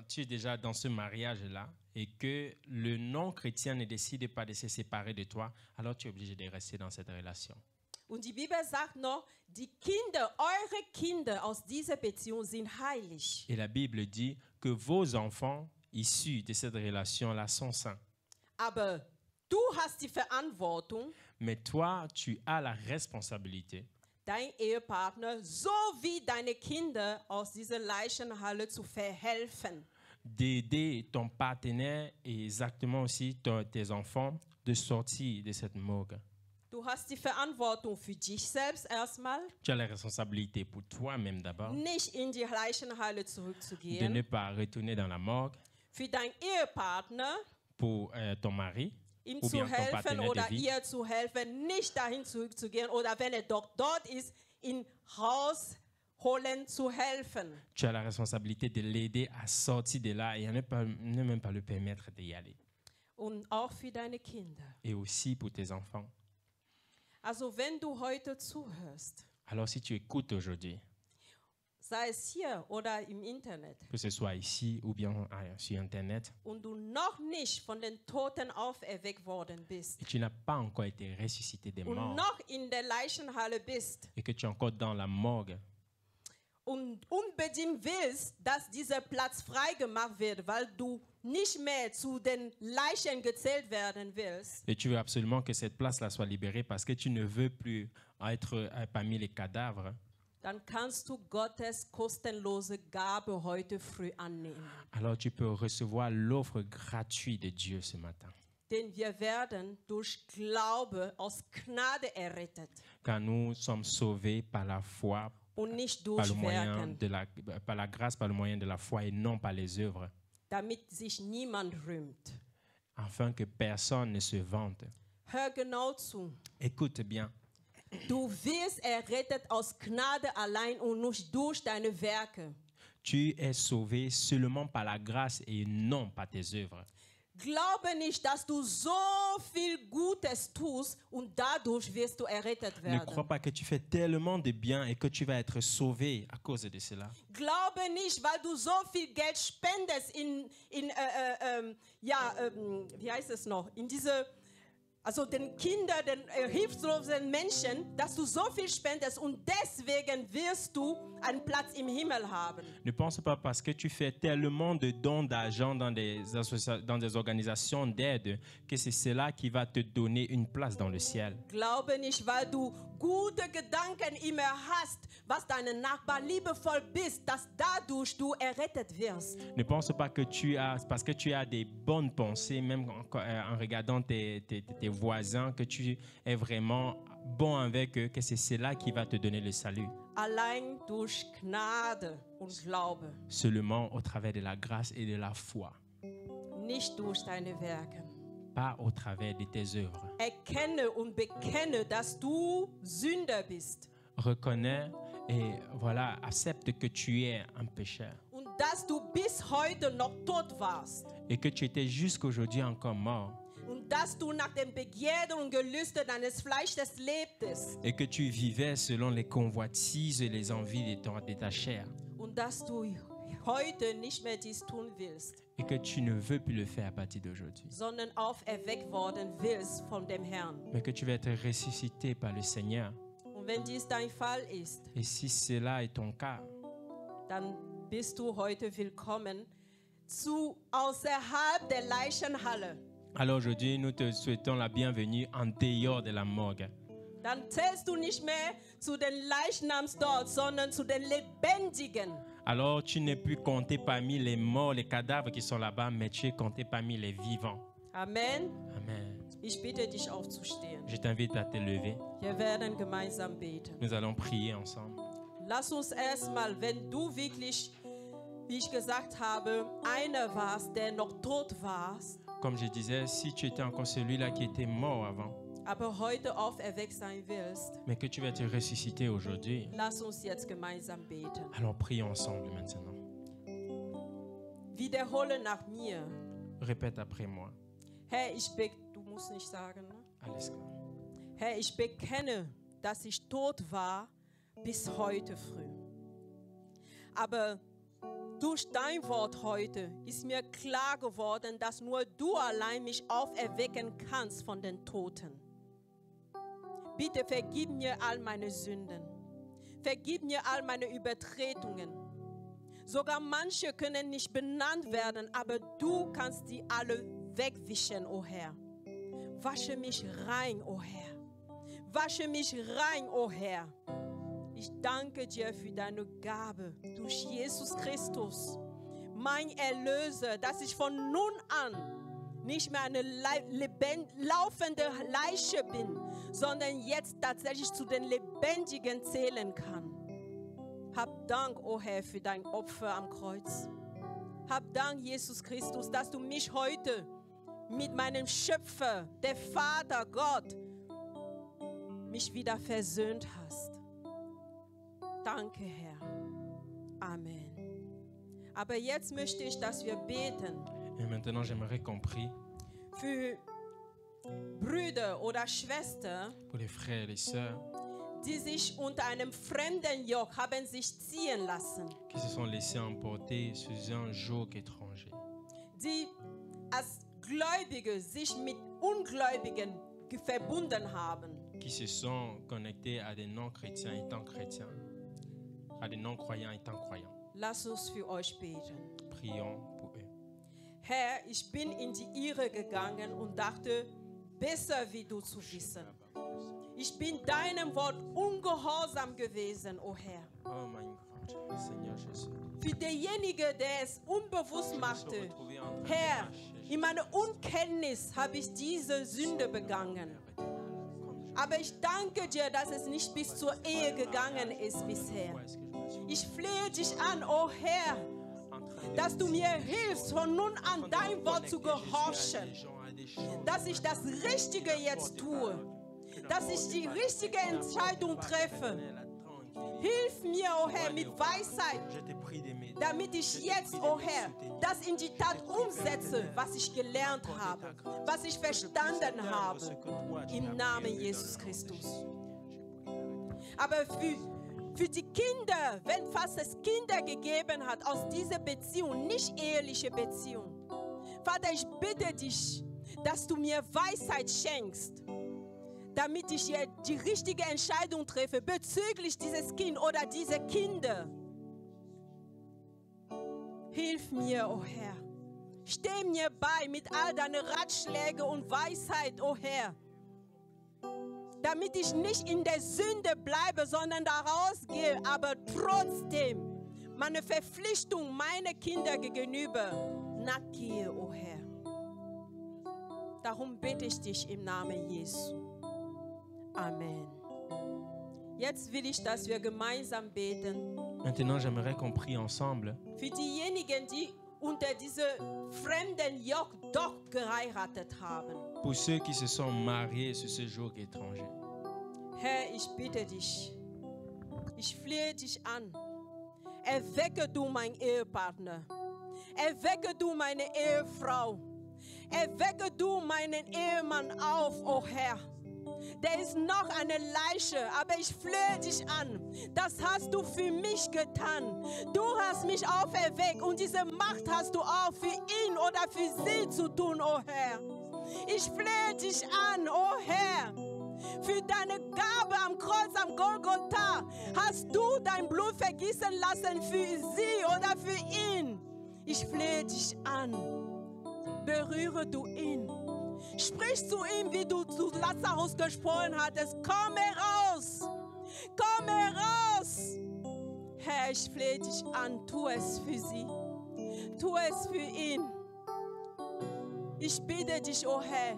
Speaker 4: tu es déjà dans ce mariage-là et que le non-chrétien ne décide pas de se séparer de toi, alors tu es obligé de rester dans cette relation.
Speaker 3: Und die Bibel sagt noch, die Kinder, eure Kinder aus dieser Beziehung sind heilig.
Speaker 4: Et la Bible dit que vos enfants issus de cette relation-là sont saints.
Speaker 3: Aber du hast die Verantwortung,
Speaker 4: Mais toi, tu as la responsabilité
Speaker 3: dein Ehepartner sowie deine Kinder aus dieser Leichenhalle zu verhelfen.
Speaker 4: d'aider ton partenaire et exactement aussi tes enfants de sortir de cette morgue.
Speaker 3: Du hast die Verantwortung für dich selbst erstmal,
Speaker 4: Tu as la responsabilité pour toi-même d'abord
Speaker 3: nicht in die Leichenhalle
Speaker 4: de ne
Speaker 3: zurückzugehen.
Speaker 4: pas retourner dans la morgue
Speaker 3: Für deinen Ehepartner,
Speaker 4: pour ton mari
Speaker 3: ihm
Speaker 4: ou
Speaker 3: zu
Speaker 4: bien ton
Speaker 3: helfen
Speaker 4: partenaire
Speaker 3: oder
Speaker 4: de vie.
Speaker 3: ihr zu helfen, nicht dahin zurückzugehen oder wenn er doch dort ist, ihn rausholen zu helfen.
Speaker 4: Tu as la responsabilité de l'aider à sortir de là et à ne même pas le permettre d'y aller.
Speaker 3: Und auch für deine Kinder.
Speaker 4: Et aussi pour tes enfants.
Speaker 3: Also wenn du heute zuhörst,
Speaker 4: Alors si tu écoutes aujourd'hui,
Speaker 3: sei es hier oder im Internet,
Speaker 4: que ce soit ici ou bien sur Internet,
Speaker 3: und du noch nicht von den Toten auferweckt worden bist
Speaker 4: et tu n'as pas encore été ressuscité des
Speaker 3: und
Speaker 4: morts,
Speaker 3: noch in der Leichenhalle bist
Speaker 4: et que tu es encore dans la morgue,
Speaker 3: und unbedingt willst, dass dieser Platz freigemacht wird, weil du nicht mehr zu den Leichen gezählt werden willst,
Speaker 4: et tu veux absolument que cette place-là soit libérée parce que tu ne veux plus être parmi les cadavres,
Speaker 3: dann kannst du Gottes kostenlose Gabe heute früh annehmen.
Speaker 4: alors tu peux recevoir l'offre gratuite de Dieu ce matin.
Speaker 3: Denn wir werden durch Glaube aus Gnade errettet
Speaker 4: Car nous sommes sauvés par la foi,
Speaker 3: und nicht
Speaker 4: par
Speaker 3: durch
Speaker 4: le moyen
Speaker 3: Werken,
Speaker 4: de par la grâce, par le moyen de la foi et non par les œuvres,
Speaker 3: damit sich niemand rühmt.
Speaker 4: afin que personne ne se vante.
Speaker 3: Hör genau zu.
Speaker 4: Écoute bien,
Speaker 3: Du wirst errettet aus Gnade allein und nicht durch deine Werke.
Speaker 4: tu es sauvé seulement par la grâce et non par tes œuvres.
Speaker 3: Glaube nicht, dass du so viel Gutes tust und dadurch wirst du errettet
Speaker 4: Ne crois
Speaker 3: werden.
Speaker 4: pas que tu fais tellement de bien et que tu vas être sauvé à cause de cela.
Speaker 3: Glaube nicht, weil du so viel Geld spendest wie heißt es noch, in diese, also den Kindern, den hilflosen Menschen, dass du so viel spendest und deswegen wirst du einen Platz im Himmel haben.
Speaker 4: Ne pense pas parce que tu fais tellement de dons d'argent dans dans des organisations d'aide que c'est cela qui va te donner une place dans le ciel.
Speaker 3: Glaube nicht, weil du gute Gedanken immer hast, was deinen Nachbarn liebevoll bist, dass dadurch du errettet wirst.
Speaker 4: Ne pense pas que parce que tu as des bonnes pensées, même en regardant tes voisins, que tu es vraiment bon avec eux, que c'est cela qui va te donner le salut.
Speaker 3: Allein durch Gnade und Glaube,
Speaker 4: Seulement au travers de la grâce et de la foi,
Speaker 3: nicht durch deine Werke.
Speaker 4: pas au travers de tes œuvres.
Speaker 3: Erkenne und bekenne, dass du Sünder bist
Speaker 4: Reconnais et voilà, accepte que tu es un pécheur
Speaker 3: und dass du bis heute noch tot warst
Speaker 4: et que tu étais jusqu'aujourd'hui encore mort
Speaker 3: und dass du nach den Begierden und Gelüsten deines Fleisches lebtest
Speaker 4: et que tu vivais selon les convoitises et les envies de ta chair
Speaker 3: und dass du heute nicht mehr dies tun willst,
Speaker 4: et que tu ne veux plus le faire à partir d'aujourd'hui,
Speaker 3: sondern auferweckt worden willst von dem Herrn.
Speaker 4: mais que tu vas être ressuscité par le Seigneur.
Speaker 3: Und wenn dies dein Fall ist,
Speaker 4: Et si cela est ton cas,
Speaker 3: dann bist du heute willkommen außerhalb der Leichenhalle.
Speaker 4: alors aujourd'hui nous te souhaitons la bienvenue en dehors de la morgue.
Speaker 3: Dann zählst du nicht mehr zu den Leichnams dort, sondern zu den Lebendigen.
Speaker 4: Alors tu n'es plus compté parmi les morts, les cadavres qui sont là-bas, mais tu es compté parmi les vivants.
Speaker 3: Amen.
Speaker 4: Amen.
Speaker 3: Ich bitte dich aufzustehen.
Speaker 4: Je t'invite à te lever.
Speaker 3: Wir werden gemeinsam beten.
Speaker 4: Nous allons prier ensemble.
Speaker 3: Lass uns erstmal, wenn du wirklich, wie ich gesagt habe, einer warst, der noch tot warst,
Speaker 4: Comme je disais, si tu étais encore celui-là qui était mort avant,
Speaker 3: aber heute auferweckt sein willst,
Speaker 4: mais que tu vas te ressusciter aujourd'hui,
Speaker 3: lass uns jetzt gemeinsam beten.
Speaker 4: alors prions ensemble maintenant.
Speaker 3: Wiederhole nach mir.
Speaker 4: Répète après moi.
Speaker 3: Herr, du musst nicht sagen, ne?
Speaker 4: Alles klar.
Speaker 3: Herr, ich bekenne, dass ich tot war bis heute früh. Aber durch dein Wort heute ist mir klar geworden, dass nur du allein mich auferwecken kannst von den Toten. Bitte vergib mir all meine Sünden. Vergib mir all meine Übertretungen. Sogar manche können nicht benannt werden, aber du kannst sie alle wegwischen, o Herr. Wasche mich rein, o Herr. Wasche mich rein, o Herr. Ich danke dir für deine Gabe durch Jesus Christus, mein Erlöser, dass ich von nun an nicht mehr eine laufende Leiche bin, sondern jetzt tatsächlich zu den Lebendigen zählen kann. Hab Dank, o Herr, für dein Opfer am Kreuz. Hab Dank, Jesus Christus, dass du mich heute mit meinem Schöpfer, der Vater Gott, mich wieder versöhnt hast. Danke, Herr. Amen. Aber jetzt möchte ich, dass wir beten
Speaker 4: Et maintenant, j'aimerais qu'on prie
Speaker 3: für Brüder oder Schwestern,
Speaker 4: pour les frères et les sœurs
Speaker 3: die sich unter einem fremden Joch haben sich ziehen lassen,
Speaker 4: qui se sont laissés emporter sous un joug étranger,
Speaker 3: die als Gläubige sich mit Ungläubigen verbunden haben.
Speaker 4: qui se sont connectés à des non-chrétiens étant chrétiens, à des non-croyants étant croyants.
Speaker 3: Lass uns für euch beten.
Speaker 4: Prions pour eux.
Speaker 3: Herr, ich bin in die Irre gegangen und dachte, besser wie du zu wissen. Ich bin deinem Wort ungehorsam gewesen, o Herr.
Speaker 4: Oh mein Gott, Seigneur Jésus.
Speaker 3: Für denjenigen, der es unbewusst
Speaker 4: Se
Speaker 3: machte,
Speaker 4: retrouver en train de
Speaker 3: Herr,
Speaker 4: marcher,
Speaker 3: in meiner Unkenntnis habe ich diese Sünde begangen. Aber ich danke dir, dass es nicht bis zur Ehe gegangen ist bisher. Ich flehe dich an, o Herr, dass du mir hilfst, von nun an dein Wort zu gehorchen. Dass ich das Richtige jetzt tue. Dass ich die richtige Entscheidung treffe. Hilf mir, o Herr, mit Weisheit, damit ich jetzt, o Herr, das in die Tat umsetze, was ich gelernt habe, was ich verstanden habe, im Namen Jesus Christus. Aber für die Kinder, wenn fast es Kinder gegeben hat aus dieser Beziehung, nicht eheliche Beziehung, Vater, ich bitte dich, dass du mir Weisheit schenkst, damit ich hier die richtige Entscheidung treffe bezüglich dieses Kind oder dieser Kinder. Hilf mir, o Herr. Steh mir bei mit all deinen Ratschlägen und Weisheit, o Herr. Damit ich nicht in der Sünde bleibe, sondern daraus gehe, aber trotzdem meine Verpflichtung meiner Kinder gegenüber nachgehe, o Herr. Darum bitte ich dich im Namen Jesu. Amen. Jetzt will ich, dass wir gemeinsam beten.
Speaker 4: Maintenant, j'aimerais qu'on prie ensemble
Speaker 3: Für diejenigen, die unter diesem fremden Joch doch geheiratet haben.
Speaker 4: pour ceux qui se sont mariés sur ce joug étranger.
Speaker 3: Herr, ich bitte dich. Ich flehe dich an. Erwecke du meinen Ehepartner. Erwecke du meine Ehefrau. Erwecke du meinen Ehemann auf, o Herr. Der ist noch eine Leiche, aber ich flehe dich an. Das hast du für mich getan. Du hast mich auferweckt und diese Macht hast du auch für ihn oder für sie zu tun, o Herr. Ich flehe dich an, o Herr. Für deine Gabe am Kreuz, am Golgotha, hast du dein Blut vergießen lassen für sie oder für ihn. Ich flehe dich an. Berühre du ihn. Sprich zu ihm, wie du zu Lazarus gesprochen hattest. Komm heraus! Komm heraus! Herr, ich flehe dich an. Tu es für sie. Tu es für ihn. Ich bitte dich, o Herr,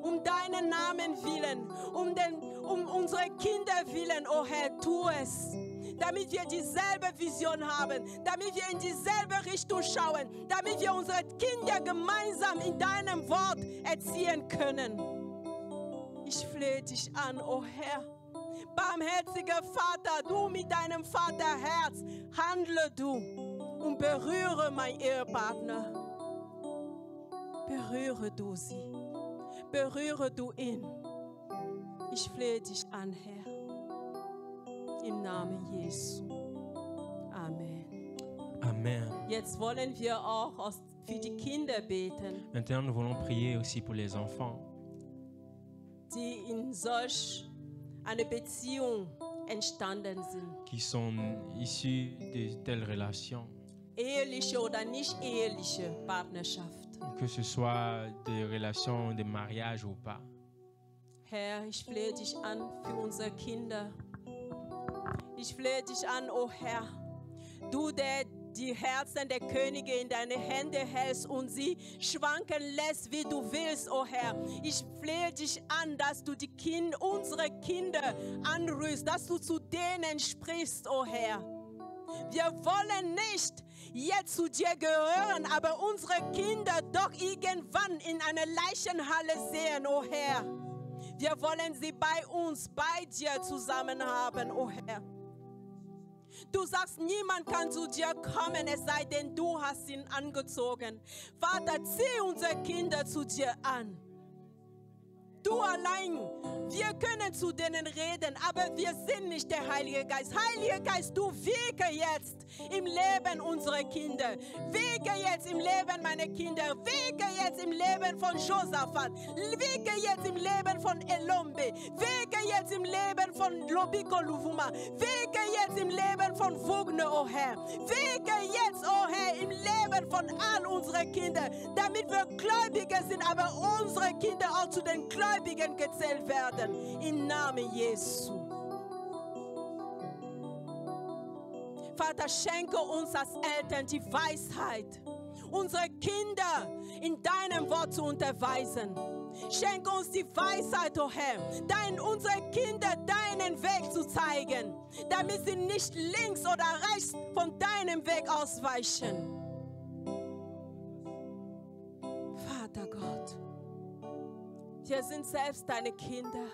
Speaker 3: um deinen Namen willen, um unsere Kinder willen, o Herr, tu es. Damit wir dieselbe Vision haben, damit wir in dieselbe Richtung schauen, damit wir unsere Kinder gemeinsam in deinem Wort erziehen können. Ich flehe dich an, o Herr. Barmherziger Vater, du mit deinem Vaterherz, handle du und berühre meinen Ehepartner. Berühre du sie. Berühre du ihn. Ich flehe dich an, Herr. Im Namen Jesu. Amen.
Speaker 4: Amen.
Speaker 3: Jetzt wollen wir auch für die Kinder beten,
Speaker 4: Maintenant, nous voulons prier aussi pour les enfants
Speaker 3: die in solch einer Beziehung entstanden sind.
Speaker 4: qui sont issus de telles relations,
Speaker 3: Eheliche oder nicht eheliche Partnerschaft.
Speaker 4: que ce soit des relations de mariage ou pas.
Speaker 3: Herr, ich flehe dich an für unsere Kinder. Ich flehe dich an, o Herr, du, der die Herzen der Könige in deine Hände hältst und sie schwanken lässt, wie du willst, o Herr. Ich flehe dich an, dass du unsere Kinder anrührst, dass du zu denen sprichst, o Herr. Wir wollen nicht jetzt zu dir gehören, aber unsere Kinder doch irgendwann in einer Leichenhalle sehen, o Herr. Wir wollen sie bei uns, bei dir zusammen haben, o Herr. Du sagst, niemand kann zu dir kommen, es sei denn, du hast ihn angezogen. Vater, zieh unsere Kinder zu dir an. Du allein, wir können zu denen reden, aber wir sind nicht der Heilige Geist. Heiliger Geist, du wirke jetzt im Leben unserer Kinder. Wirke jetzt im Leben meiner Kinder. Wirke jetzt im Leben von Josaphat. Wirke jetzt im Leben von Elombe. Wirke jetzt im Leben von Lobiko Luvuma. Wirke jetzt im Leben von Vugne, oh Herr. Wirke jetzt, oh Herr, im Leben von all unseren Kindern, damit wir Gläubige sind, aber unsere Kinder auch zu den Gläubigen gezählt werden. Im Namen Jesu. Vater, schenke uns als Eltern die Weisheit, unsere Kinder in deinem Wort zu unterweisen. Schenke uns die Weisheit, oh Herr, unsere Kinder deinen Weg zu zeigen, damit sie nicht links oder rechts von deinem Weg ausweichen. Vater Gott, wir sind selbst deine Kinder.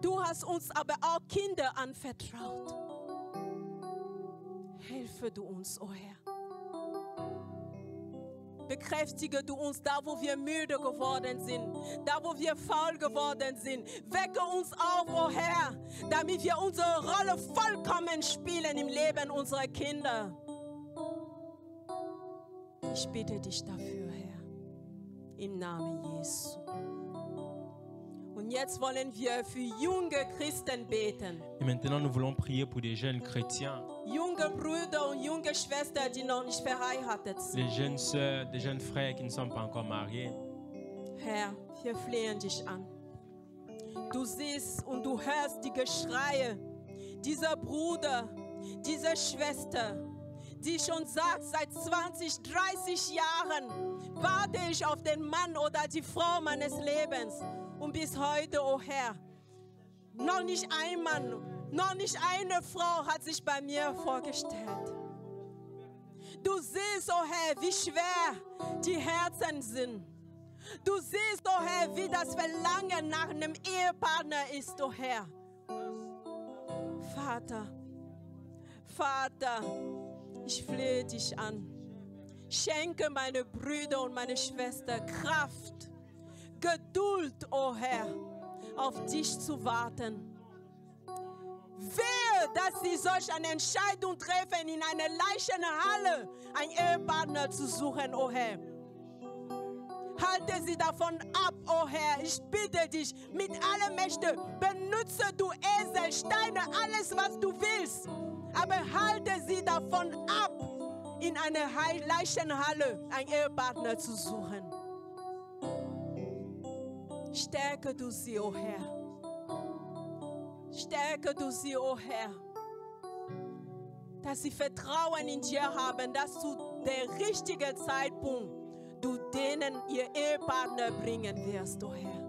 Speaker 3: Du hast uns aber auch Kinder anvertraut. Hilfe du uns, oh Herr. Bekräftige du uns da, wo wir müde geworden sind, da, wo wir faul geworden sind. Wecke uns auf, oh Herr, damit wir unsere Rolle vollkommen spielen im Leben unserer Kinder. Ich bitte dich dafür, Herr, im Namen Jesu. Und jetzt wollen wir für junge Christen beten.
Speaker 4: Et maintenant, nous voulons prier pour des jeunes chrétiens,
Speaker 3: Junge Brüder und junge Schwestern, die noch nicht verheiratet sind.
Speaker 4: des jeunes sœurs, des jeunes frères qui ne sont pas encore mariés.
Speaker 3: Herr, wir flehen dich an. Du siehst und du hörst die Geschreie dieser Bruder, dieser Schwester, die schon sagt, seit 20, 30 Jahren warte ich auf den Mann oder die Frau meines Lebens. Und bis heute, oh Herr, noch nicht ein Mann, noch nicht eine Frau hat sich bei mir vorgestellt. Du siehst, oh Herr, wie schwer die Herzen sind. Du siehst, oh Herr, wie das Verlangen nach einem Ehepartner ist, oh Herr. Vater, ich flehe dich an. Schenke meine Brüder und meine Schwestern Kraft, Geduld, oh Herr, auf dich zu warten. Wehe, dass sie solch eine Entscheidung treffen, in einer Leichenhalle einen Ehepartner zu suchen, oh Herr. Halte sie davon ab, oh Herr. Ich bitte dich, mit aller Mächte, benutze du Esel, Steine, alles, was du willst. Aber halte sie davon ab, in einer Leichenhalle einen Ehepartner zu suchen. Stärke du sie, oh Herr. Stärke du sie, oh Herr. Dass sie Vertrauen in dir haben, dass zu der richtigen Zeitpunkt du denen ihr Ehepartner bringen wirst, oh Herr.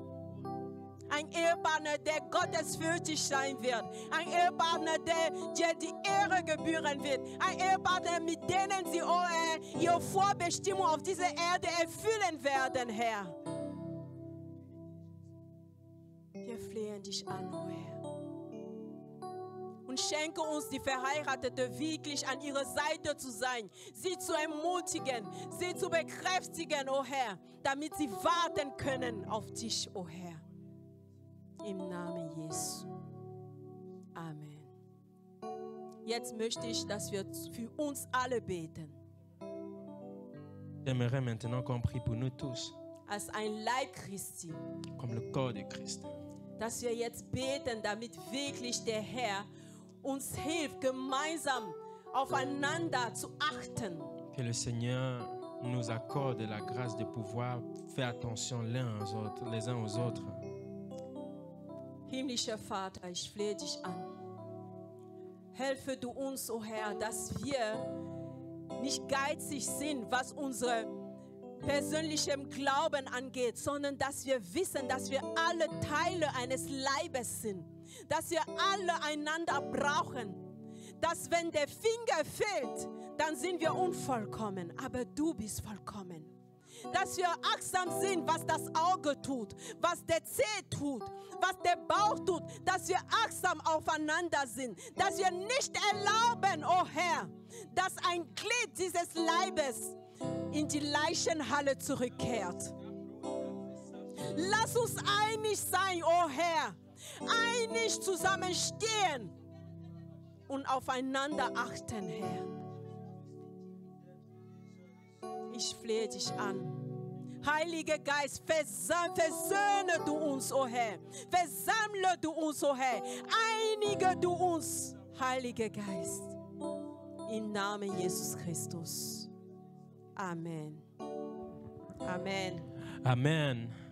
Speaker 3: Ein Ehepartner, der gottesfürchtig sein wird. Ein Ehepartner, der dir die Ehre gebühren wird. Ein Ehepartner, mit denen sie, oh Herr, ihre Vorbestimmung auf dieser Erde erfüllen werden, Herr. Wir flehen dich an, oh Herr. Und schenke uns die Verheiratete wirklich an ihrer Seite zu sein, sie zu ermutigen, sie zu bekräftigen, oh Herr, damit sie warten können auf dich, oh Herr. Im Namen Jesu. Amen. Jetzt möchte ich, dass wir für uns alle beten.
Speaker 4: J'aimerais maintenant qu'on prie pour nous tous,
Speaker 3: Als ein Leib Christi.
Speaker 4: comme le corps de Christ.
Speaker 3: Dass wir jetzt beten, damit wirklich der Herr uns hilft, gemeinsam aufeinander zu achten.
Speaker 4: Que le Seigneur nous accorde la grâce de pouvoir faire attention les uns aux autres.
Speaker 3: Himmlischer Vater, ich flehe dich an. Helfe du uns, o Herr, dass wir nicht geizig sind, was unsere persönlichem Glauben angeht, sondern dass wir wissen, dass wir alle Teile eines Leibes sind, dass wir alle einander brauchen, dass wenn der Finger fehlt, dann sind wir unvollkommen, aber du bist vollkommen. Dass wir achtsam sind, was das Auge tut, was der Zeh tut, was der Bauch tut, dass wir achtsam aufeinander sind, dass wir nicht erlauben, oh Herr, dass ein Glied dieses Leibes in die Leichenhalle zurückkehrt. Lass uns einig sein, oh Herr. Einig zusammenstehen und aufeinander achten, Herr. Ich flehe dich an. Heiliger Geist, versöhne du uns, oh Herr. Versammle du uns, oh Herr. Einige du uns, Heiliger Geist. Im Namen Jesus Christus. Amen. Amen.
Speaker 4: Amen.